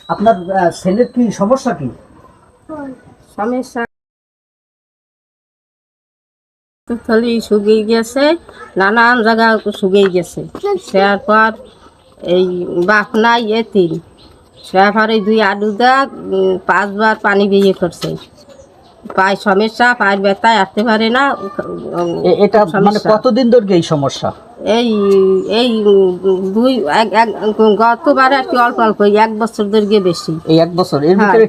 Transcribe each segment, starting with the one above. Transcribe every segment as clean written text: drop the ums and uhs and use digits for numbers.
আপনার ছেলের কি সমস্যা কি? সমস্যা থলি শুকিয়ে গেছে, নানান জায়গা শুকিয়ে গেছে। তারপর এই বাপ নাই এতিম, তারপর এই দুই আডুদা 5বার পানি বিয়ে করছে। পায়ে সমস্যা, পায়ের ব্যথায় আসতে পারে না। এটা মানে কতদিন ধরে এই সমস্যা? এই এই দুই গতবার আর কি অল্প অল্প 1 বছর ধরে গিয়ে বেশি। এই 1 বছর এর হ্যাঁ, ভিতরে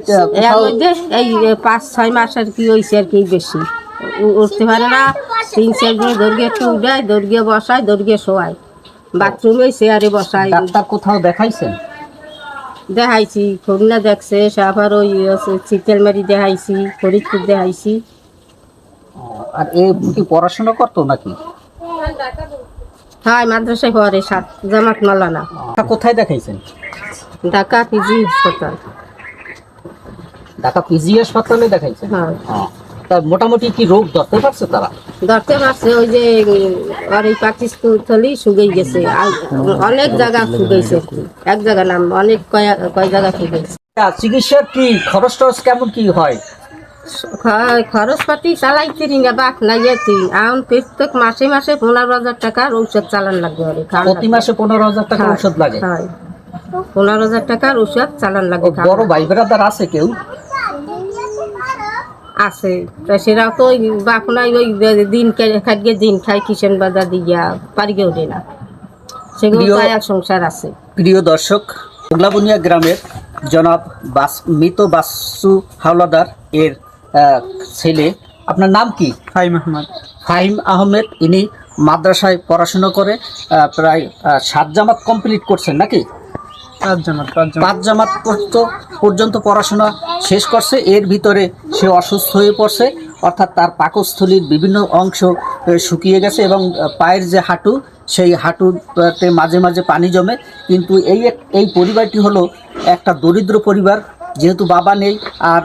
এর মধ্যে এই 5-6 মাস আর কি হয়েছে আর কি বেশি। উঠতে পারে না, 3-4 দিন দৌড়িয়ে একটু উঠায়, দৌড়িয়ে বসায়, দৌড়িয়ে শোয়ায়, বাথরুমে চেয়ারে বসায়। ডাক্তার কোথাও দেখাইছেন? দেখাইছি, খুলনা দেখছে, আবার ওই চিতেলমারি দেখাইছি, ফরিদপুর দেখাইছি। আর এ কি পড়াশোনা করতো নাকি? হ্যাঁ, মাদ্রাসায় পড়ে, জামাত মাওলানা। কোথায় দেখাইছেন? ঢাকা পিজি হাসপাতাল। ঢাকা পিজি হাসপাতালে দেখাইছেন? হ্যাঁ। তা মোটামুটি কি রোগ ধরতে পারছে তারা? ধরতে পারছে, ওই যে আর এই পাকিস্তানি শুকিয়ে গেছে, অনেক জায়গা শুকিয়েছে, এক জায়গা নাম অনেক কয় জায়গা শুকিয়েছে। চিকিৎসার কি খরচ টরচ কেমন কি হয়? খরচপাতি চালাইতে না, বাক নাই এতি এখন প্রত্যেক মাসে মাসে 15,000 টাকার ঔষধ চালান লাগবে। প্রতি মাসে 15,000 টাকা ঔষধ লাগে? হ্যাঁ, 15,000 টাকার ঔষধ চালান লাগে। বড় ভাই বেড়াদার আছে কেউ? আছে, সেরাও তো ওই বাপ নাই, ওই দিন খাইয়ে দিন খাই, কিষেন বাজার দিয়া পারিগে ওঠে না, সেগুলো এক সংসার আছে। প্রিয় দর্শক, ওগলাবুনিয়া গ্রামের জনাব মৃত বাসু হাওলাদার এর ছেলে, আপনার নাম কি? ফাহিম আহমেদ। ইনি মাদ্রাসায় পড়াশোনা করে প্রায় 7 জামাত কমপ্লিট করছেন নাকি? 5 জামাত পর্যন্ত পড়াশোনা শেষ করছে। এর ভিতরে সে অসুস্থ হয়ে পড়ছে, অর্থাৎ তার পাকস্থলীর বিভিন্ন অংশ শুকিয়ে গেছে এবং পায়ের যে হাঁটু, সেই হাঁটুতে মাঝে মাঝে পানি জমে। কিন্তু এই পরিবারটি হলো একটা দরিদ্র পরিবার, যেহেতু বাবা নেই আর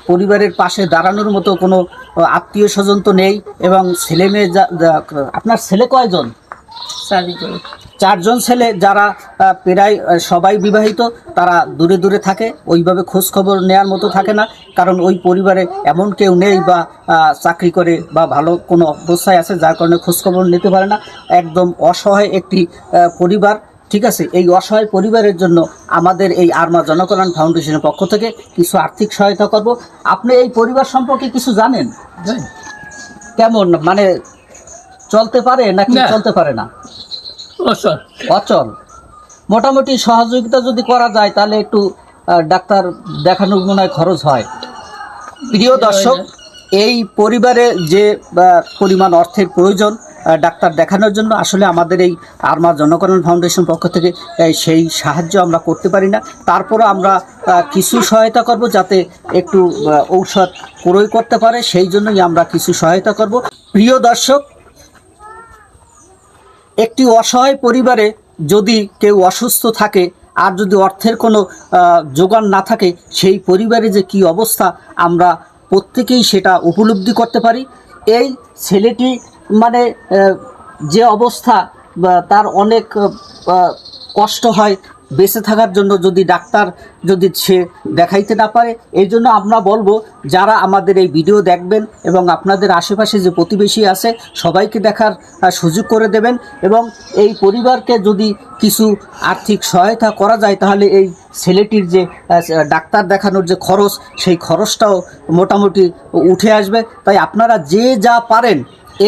পরিবারের পাশে দাঁড়ানোর মতো কোনো আত্মীয় স্বজন তো নেই, এবং ছেলে মেয়ে আপনার ছেলে কয়জন? 4 জন ছেলে, যারা প্রায় সবাই বিবাহিত। তারা দূরে দূরে থাকে, ওইভাবে খোঁজ খবর নেওয়ার মতো থাকে না, কারণ ওই পরিবারে এমন কেউ নেই বা চাকরি করে বা ভালো কোনো অবস্থায় আছে, যার কারণে খোঁজ খবর নিতে পারে না। একদম অসহায় একটি পরিবার। ঠিক আছে, এই অসহায় পরিবারের জন্য আমাদের এই আরমা জনকল্যাণ ফাউন্ডেশনের পক্ষ থেকে কিছু আর্থিক সহায়তা করব। আপনি এই পরিবার সম্পর্কে কিছু জানেন? কেমন, মানে চলতে পারে নাকি চলতে পারে না? অচল। মোটামুটি সহযোগিতা যদি করা যায় তাহলে একটু ডাক্তার দেখানোর মনে হয় খরচ হয়। প্রিয় দর্শক, এই পরিবারে যে পরিমাণ অর্থের প্রয়োজন ডাক্তার দেখানোর জন্য, আসলে আমাদের এই আরমা জনকল্যাণ ফাউন্ডেশন পক্ষ থেকে সেই সাহায্য আমরা করতে পারি না। তারপরও আমরা কিছু সহায়তা করব, যাতে একটু ঔষধ ক্রয় করতে পারে, সেই জন্যই আমরা কিছু সহায়তা করব। প্রিয় দর্শক, একটি অসহায় পরিবারে যদি কেউ অসুস্থ থাকে আর যদি অর্থের কোনো যোগান না থাকে, সেই পরিবারে যে কী অবস্থা আমরা প্রত্যেকেই সেটা উপলব্ধি করতে পারি। এই ছেলেটি মানে যে অবস্থা, তার অনেক কষ্ট হয় বেঁচে থাকার জন্য, যদি ডাক্তার যদি সে দেখাইতে না পারে। এই জন্য আমরা বলবো, যারা আমাদের এই ভিডিও দেখবেন এবং আপনাদের আশেপাশে যে প্রতিবেশী আছে সবাইকে দেখার সুযোগ করে দেবেন, এবং এই পরিবারকে যদি কিছু আর্থিক সহায়তা করা যায়, তাহলে এই ছেলেটির যে ডাক্তার দেখানোর যে খরচ, সেই খরচটাও মোটামুটি উঠে আসবে। তাই আপনারা যে যা পারেন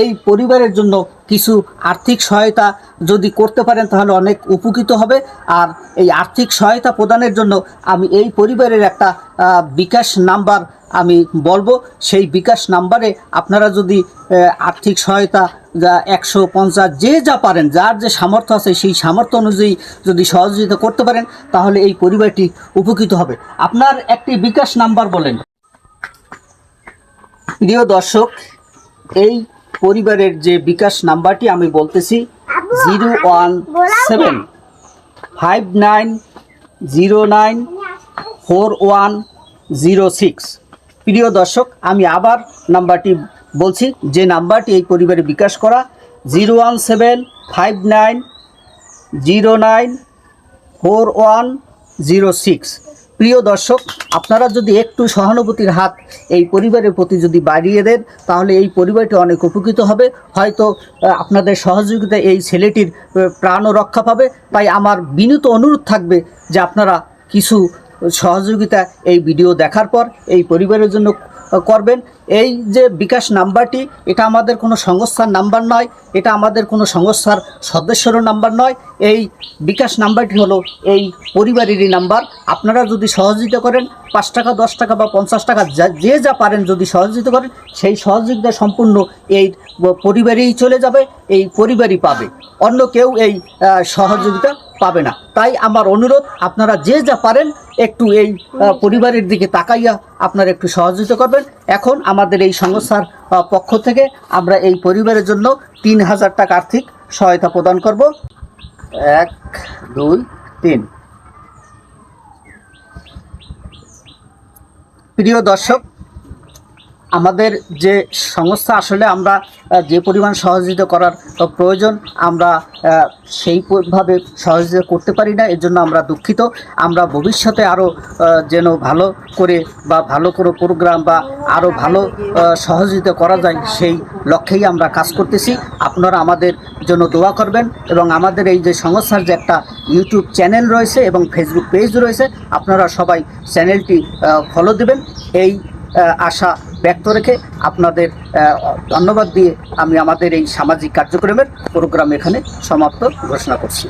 এই পরিবারের জন্য কিছু আর্থিক সহায়তা যদি করতে পারেন তাহলে অনেক উপকৃত হবে। আর এই আর্থিক সহায়তা প্রদানের জন্য আমি এই পরিবারের একটা বিকাশ নাম্বার আমি বলবো। সেই বিকাশ নাম্বারে আপনারা যদি আর্থিক সহায়তা 150 যে যা পারেন, যার যে সামর্থ্য আছে সেই সামর্থ্য অনুযায়ী যদি সহযোগিতা করতে পারেন, তাহলে এই পরিবারটি উপকৃত হবে। আপনার একটি বিকাশ নাম্বার বলেন। প্রিয় দর্শক, এই পরিবারের যে বিকাশ নাম্বারটি আমি বলতেছি 01759094106। প্রিয় দর্শক, আমি আবার নাম্বারটি বলছি, যে নাম্বারটি এই পরিবারে বিকাশ করা 01759094106। প্রিয় দর্শক, আপনারা যদি একটু সহানুভূতির হাত এই পরিবারের প্রতি যদি বাড়িয়ে দেন, তাহলে এই পরিবারটি অনেক উপকৃত হবে। হয়তো আপনাদের সহযোগিতায় এই ছেলেটির প্রাণও রক্ষা পাবে। তাই আমার বিনীত অনুরোধ থাকবে যে আপনারা কিছু সহযোগিতা এই ভিডিও দেখার পর এই পরিবারের জন্য করবেন। এই যে বিকাশ নাম্বারটি, এটা আমাদের কোনো সংস্থার নাম্বার নয়, এটা আমাদের কোনো সংস্থার সদস্যের নাম্বার নয়। এই বিকাশ নাম্বারটি হলো এই পরিবারেরই নাম্বার। আপনারা যদি সহযোগিতা করেন, 5 টাকা, 10 টাকা বা 50 টাকা, যে যা পারেন যদি সহযোগিতা করেন, সেই সহযোগিতা সম্পূর্ণ এই পরিবারেই চলে যাবে, এই পরিবারই পাবে, অন্য কেউ এই সহযোগিতা পাবে না। তাই আমার অনুরোধ, আপনারা যে যা পারেন একটু এই পরিবারের দিকে তাকাইয়া আপনারা একটু সহযোগিতা করবেন। এখন আমাদের এই সংস্থার পক্ষ থেকে আমরা এই পরিবারের জন্য 3000 টাকা আর্থিক সহায়তা প্রদান করব। 1 2 3। প্রিয় দর্শক, আমাদের যে সংস্থা, আসলে আমরা যে পরিমাণ সহযোগিতা করার প্রয়োজন আমরা সেইভাবে সহযোগিতা করতে পারি না, এর জন্য আমরা দুঃখিত। আমরা ভবিষ্যতে আরও যেন ভালো করে বা ভালো করে প্রোগ্রাম বা আরও ভালো সহযোগিতা করা যায়, সেই লক্ষ্যেই আমরা কাজ করতেছি। আপনারা আমাদের জন্য দোয়া করবেন এবং আমাদের এই যে সংস্থার যে একটা ইউটিউব চ্যানেল রয়েছে এবং ফেসবুক পেজ রয়েছে, আপনারা সবাই চ্যানেলটি ফলো দেবেন, এই আশা ব্যক্ত রেখে আপনাদের ধন্যবাদ দিয়ে আমি আমাদের এই সামাজিক কার্যক্রমের প্রোগ্রাম এখানে সমাপ্ত ঘোষণা করছি।